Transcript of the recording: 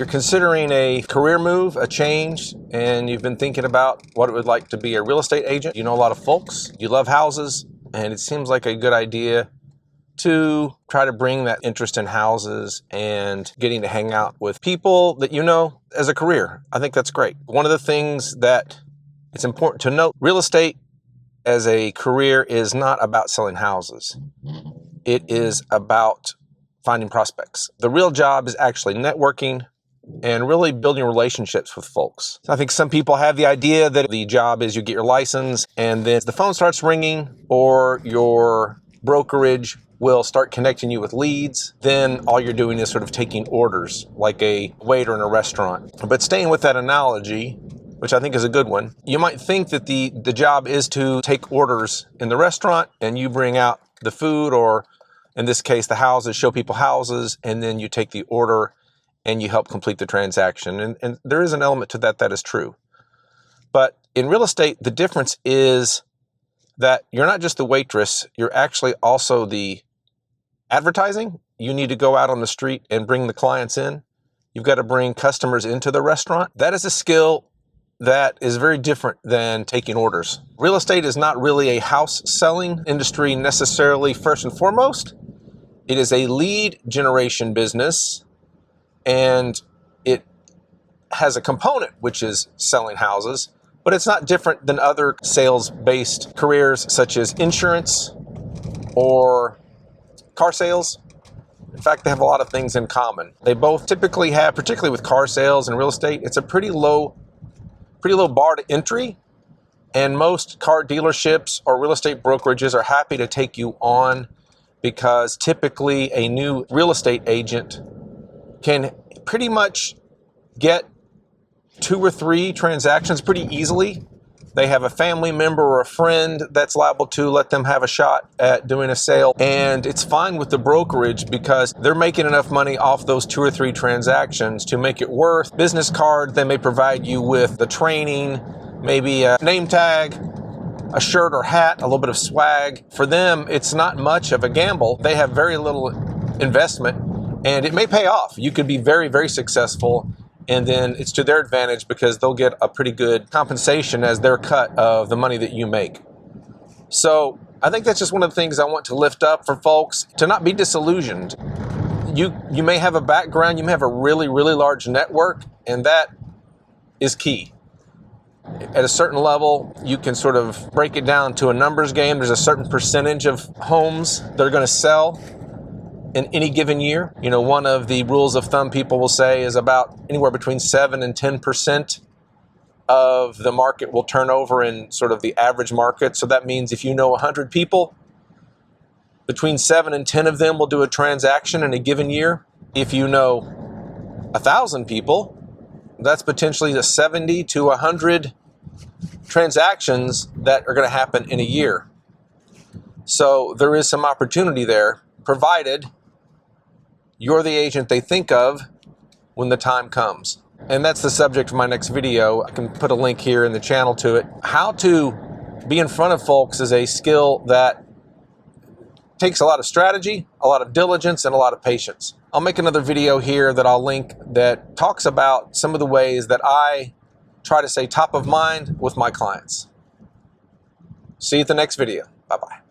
you're considering a career move, a change, and you've been thinking about what it would like to be a real estate agent, you know a lot of folks, you love houses, and it seems like a good idea to try to bring that interest in houses and getting to hang out with people that you know as a career. I think that's great. One of the things that it's important to note, real estate as a career is not about selling houses. It is about finding prospects. The real job is actually networking and really building relationships with folks. I think some people have the idea that the job is you get your license and then the phone starts ringing or your brokerage will start connecting you with leads. Then all you're doing is sort of taking orders like a waiter in a restaurant. But staying with that analogy, which I think is a good one, you might think that the job is to take orders in the restaurant and you bring out the food, or in this case, the houses, show people houses, and then you take the order and you help complete the transaction. And there is an element to that is true. But in real estate, the difference is that you're not just the waitress, you're actually also the advertising. You need to go out on the street and bring the clients in. You've got to bring customers into the restaurant. That is a skill that is very different than taking orders. Real estate is not really a house selling industry necessarily first and foremost. It is a lead generation business, and it has a component which is selling houses, but it's not different than other sales-based careers such as insurance or car sales. In fact, they have a lot of things in common. They both typically have, particularly with car sales and real estate, it's a pretty low bar to entry, and most car dealerships or real estate brokerages are happy to take you on because typically a new real estate agent can pretty much get 2 or 3 transactions pretty easily. They have a family member or a friend that's liable to let them have a shot at doing a sale. And it's fine with the brokerage because they're making enough money off those 2 or 3 transactions to make it worth. Business card, they may provide you with the training, maybe a name tag, a shirt or hat, a little bit of swag. For them, it's not much of a gamble. They have very little investment and it may pay off. You could be very, very successful, and then it's to their advantage because they'll get a pretty good compensation as their cut of the money that you make. So I think that's just one of the things I want to lift up for folks, to not be disillusioned. You may have a background, you may have a really, really large network, and that is key. At a certain level, you can sort of break it down to a numbers game. There's a certain percentage of homes that are going to sell in any given year. You know, one of the rules of thumb people will say is about anywhere between 7 and 10% of the market will turn over in sort of the average market. So that means if you know 100 people, between 7 and 10 of them will do a transaction in a given year. If you know 1,000 people, that's potentially the 70 to 100 transactions that are going to happen in a year. So there is some opportunity there, provided you're the agent they think of when the time comes. And that's the subject of my next video. I can put a link here in the channel to it. How to be in front of folks is a skill that takes a lot of strategy, a lot of diligence, and a lot of patience. I'll make another video here that I'll link that talks about some of the ways that I try to stay top of mind with my clients. See you at the next video. Bye-bye.